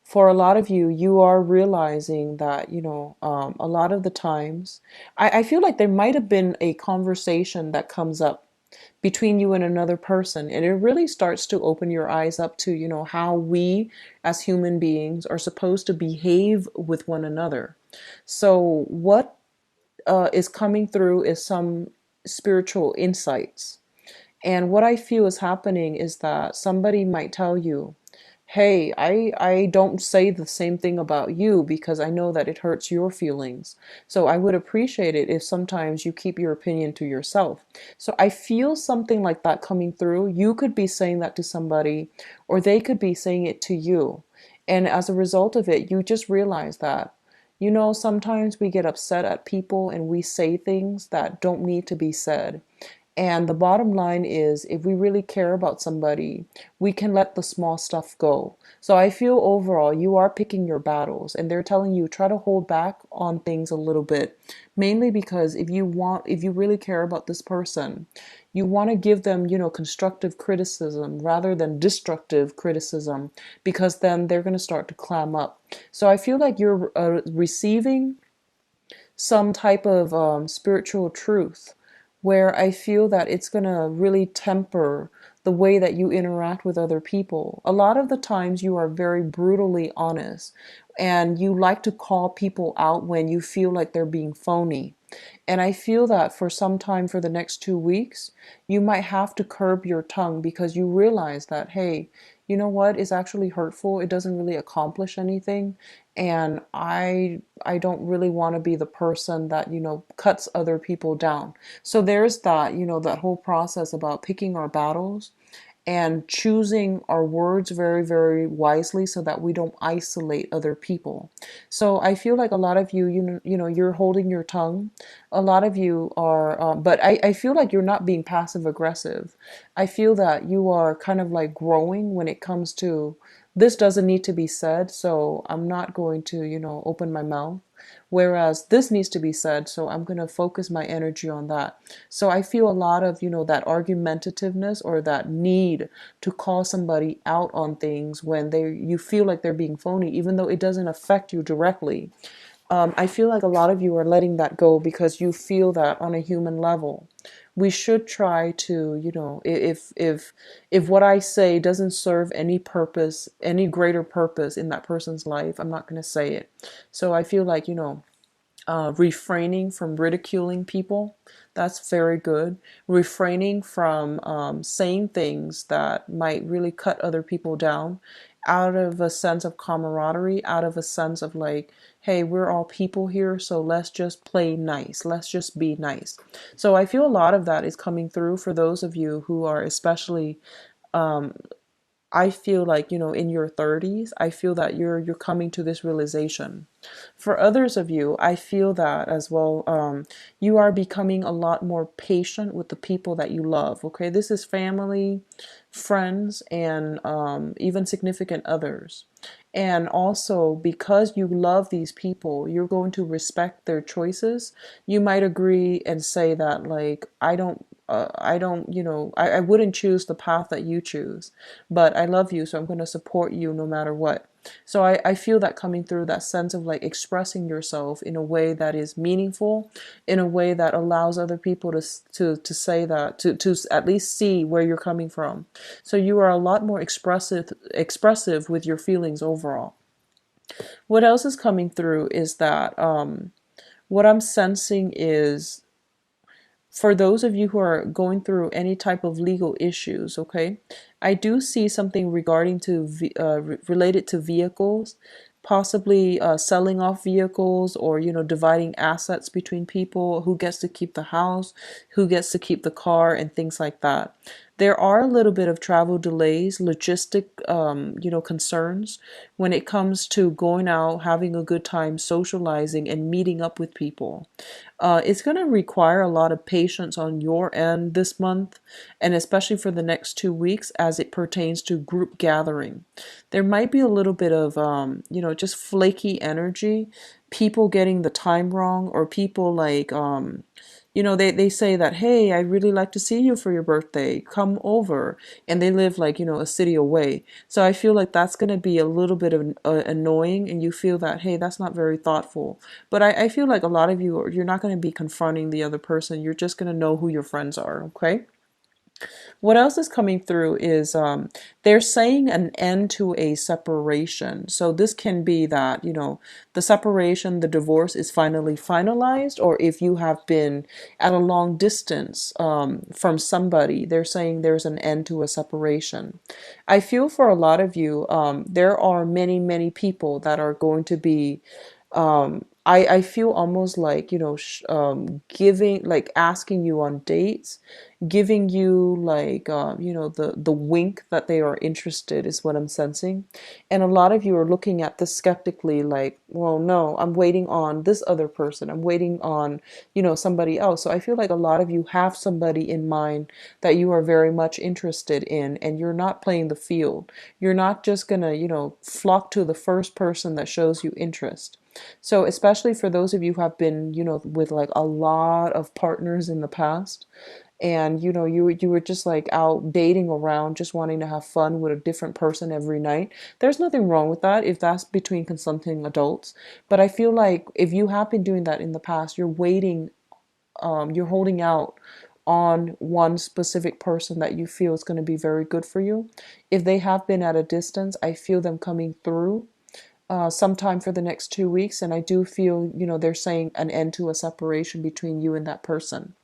for a lot of you, you are realizing that, a lot of the times, I feel like there might have been a conversation that comes up between you and another person, and it really starts to open your eyes up to, how we as human beings are supposed to behave with one another. So, what is coming through is some spiritual insights. And what I feel is happening is that somebody might tell you, hey, I don't say the same thing about you because I know that it hurts your feelings. So I would appreciate it if sometimes you keep your opinion to yourself. So I feel something like that coming through. You could be saying that to somebody, or they could be saying it to you. And as a result of it, you just realize that, sometimes we get upset at people and we say things that don't need to be said. And the bottom line is, if we really care about somebody, we can let the small stuff go. So I feel overall, you are picking your battles, and they're telling you try to hold back on things a little bit. Mainly because if you really care about this person, you want to give them, constructive criticism rather than destructive criticism, because then they're going to start to clam up. So I feel like you're receiving some type of spiritual truth where I feel that it's going to really temper the way that you interact with other people. A lot of the times you are very brutally honest, and you like to call people out when you feel like they're being phony. And I feel that for some time, for the next 2 weeks, you might have to curb your tongue because you realize that, hey, you know what is actually hurtful? It doesn't really accomplish anything. And I don't really want to be the person that, cuts other people down. So there's that, that whole process about picking our battles and choosing our words very, very wisely so that we don't isolate other people. So I feel like a lot of you, you're holding your tongue. A lot of you are, but I feel like you're not being passive aggressive. I feel that you are kind of like growing when it comes to, this doesn't need to be said, so I'm not going to, open my mouth. Whereas this needs to be said, so I'm going to focus my energy on that. So I feel a lot of, that argumentativeness or that need to call somebody out on things when you feel like they're being phony, even though it doesn't affect you directly. I feel like a lot of you are letting that go because you feel that on a human level. We should try to, if what I say doesn't serve any purpose, any greater purpose in that person's life, I'm not going to say it. So I feel like, refraining from ridiculing people, that's very good. Refraining from saying things that might really cut other people down, out of a sense of camaraderie, out of a sense of like, hey, we're all people here, so let's just play nice. Let's just be nice. So I feel a lot of that is coming through for those of you who are especially, I feel like, in your 30s, I feel that you're coming to this realization. For others of you, I feel that as well. You are becoming a lot more patient with the people that you love. Okay, this is family, friends, and even significant others. And also, because you love these people, you're going to respect their choices. You might agree and say that, like, I don't, I wouldn't choose the path that you choose, but I love you, so I'm going to support you no matter what. So I feel that coming through, that sense of like expressing yourself in a way that is meaningful, in a way that allows other people to say that, to at least see where you're coming from. So you are a lot more expressive with your feelings overall. What else is coming through is that what I'm sensing is, for those of you who are going through any type of legal issues, okay, I do see something regarding to related to vehicles, possibly selling off vehicles, or dividing assets between people, who gets to keep the house, who gets to keep the car, and things like that. There are a little bit of travel delays, logistic, concerns when it comes to going out, having a good time, socializing, and meeting up with people. It's going to require a lot of patience on your end this month, and especially for the next 2 weeks as it pertains to group gathering. There might be a little bit of, just flaky energy, people getting the time wrong, or people like, they say that, hey, I really like to see you for your birthday, come over, and they live like, a city away. So I feel like that's going to be a little bit of annoying, and you feel that, hey, that's not very thoughtful. But I feel like a lot of you, you're not going to be confronting the other person. You're just going to know who your friends are, okay? What else is coming through is they're saying an end to a separation. So this can be that, the separation, the divorce is finally finalized, or if you have been at a long distance from somebody, they're saying there's an end to a separation. I feel for a lot of you, there are many, many people that are going to be I feel almost like, giving, like asking you on dates, giving you like, the wink that they are interested is what I'm sensing. And a lot of you are looking at this skeptically, like, well, no, I'm waiting on this other person. I'm waiting on, somebody else. So I feel like a lot of you have somebody in mind that you are very much interested in, and you're not playing the field. You're not just gonna, flock to the first person that shows you interest. So especially for those of you who have been, with like a lot of partners in the past, and you were just like out dating around, just wanting to have fun with a different person every night. There's nothing wrong with that if that's between consenting adults. But I feel like if you have been doing that in the past, you're waiting, you're holding out on one specific person that you feel is going to be very good for you. If they have been at a distance, I feel them coming through sometime for the next 2 weeks. And I do feel, they're saying an end to a separation between you and that person.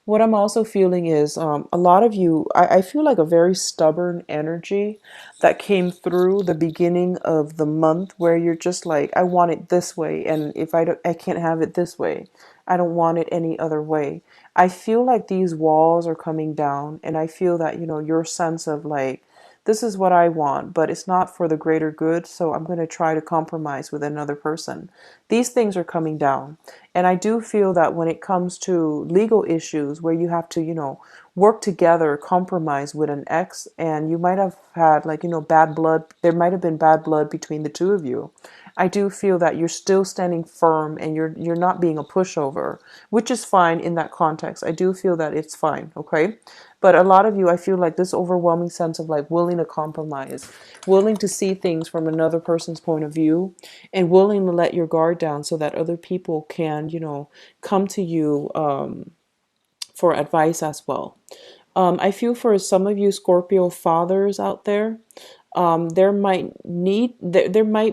What I'm also feeling is a lot of you, I feel like a very stubborn energy that came through the beginning of the month, where you're just like, I want it this way. And if I can't have it this way, I don't want it any other way. I feel like these walls are coming down, and I feel that, your sense of like, this is what I want, but it's not for the greater good, so I'm going to try to compromise with another person. These things are coming down. And I do feel that when it comes to legal issues where you have to, work together, compromise with an ex, and you might have had like, bad blood, there might have been bad blood between the two of you. I do feel that you're still standing firm, and you're not being a pushover, which is fine in that context. I do feel that it's fine, okay? But a lot of you, I feel like this overwhelming sense of like willing to compromise, willing to see things from another person's point of view, and willing to let your guard down so that other people can, come to you for advice as well. I feel for some of you Scorpio fathers out there, there might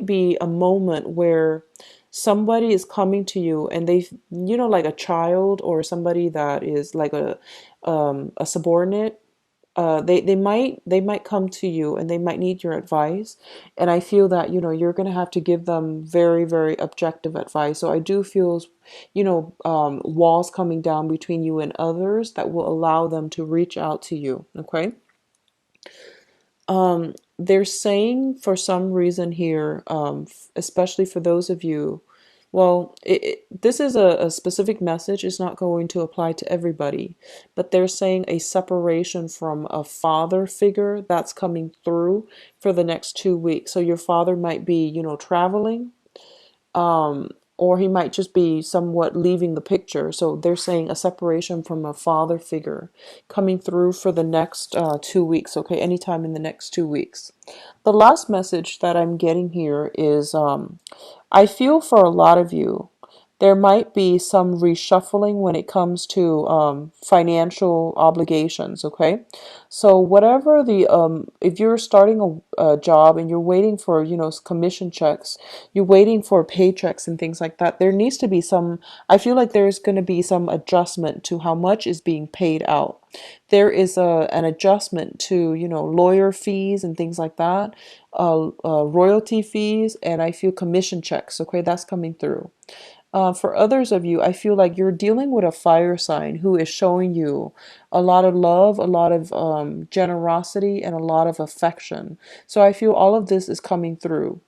be a moment where somebody is coming to you, and they, like a child or somebody that is like a subordinate. They might come to you, and they might need your advice. And I feel that, you're going to have to give them very, very objective advice. So I do feel, walls coming down between you and others that will allow them to reach out to you. Okay. They're saying for some reason here, especially for those of you, well, this is a specific message. It's not going to apply to everybody, but they're saying a separation from a father figure that's coming through for the next 2 weeks. So your father might be, traveling, or he might just be somewhat leaving the picture. So they're saying a separation from a father figure coming through for the next 2 weeks, okay, anytime in the next 2 weeks. The last message that I'm getting here is I feel for a lot of you, there might be some reshuffling when it comes to financial obligations, okay? So whatever if you're starting a job and you're waiting for, commission checks, you're waiting for paychecks and things like that, there needs to be I feel like there's going to be some adjustment to how much is being paid out. There is an adjustment to, lawyer fees and things like that, royalty fees, and I feel commission checks, okay? That's coming through. For others of you, I feel like you're dealing with a fire sign who is showing you a lot of love, a lot of generosity, and a lot of affection. So I feel all of this is coming through.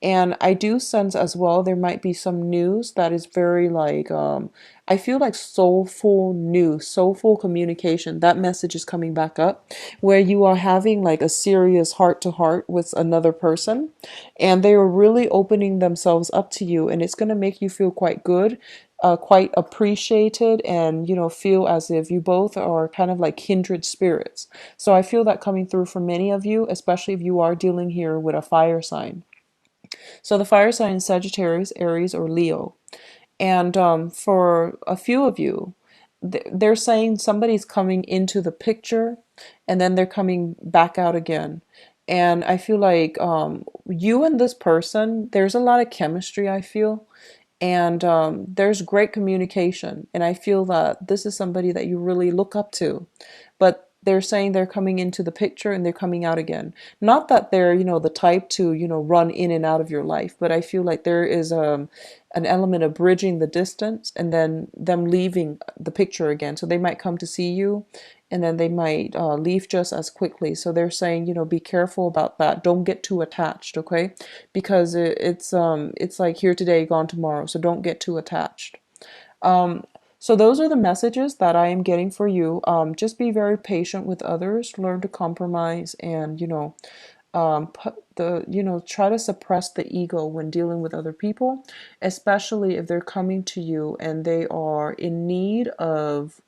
And I do sense as well there might be some news that is very like I feel like soulful news, soulful communication. That message is coming back up where you are having like a serious heart to heart with another person and they are really opening themselves up to you, and it's going to make you feel quite good, quite appreciated, and feel as if you both are kind of like kindred spirits. So I feel that coming through for many of you, especially if you are dealing here with a fire sign. So the fire sign is Sagittarius, Aries, or Leo. And for a few of you, they're saying somebody's coming into the picture and then they're coming back out again. And I feel like you and this person, there's a lot of chemistry, I feel. And there's great communication. And I feel that this is somebody that you really look up to. But they're saying they're coming into the picture and they're coming out again. Not that they're, the type to, run in and out of your life, but I feel like there is an element of bridging the distance and then them leaving the picture again. So they might come to see you and then they might leave just as quickly. So they're saying, be careful about that. Don't get too attached, okay? Because it's like here today, gone tomorrow. So don't get too attached. Um, so those are the messages that I am getting for you. Just be very patient with others, learn to compromise, and put try to suppress the ego when dealing with other people, especially if they're coming to you and they are in need of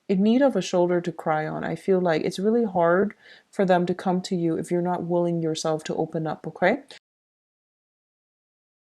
a shoulder to cry on. I feel like it's really hard for them to come to you if you're not willing yourself to open up, okay?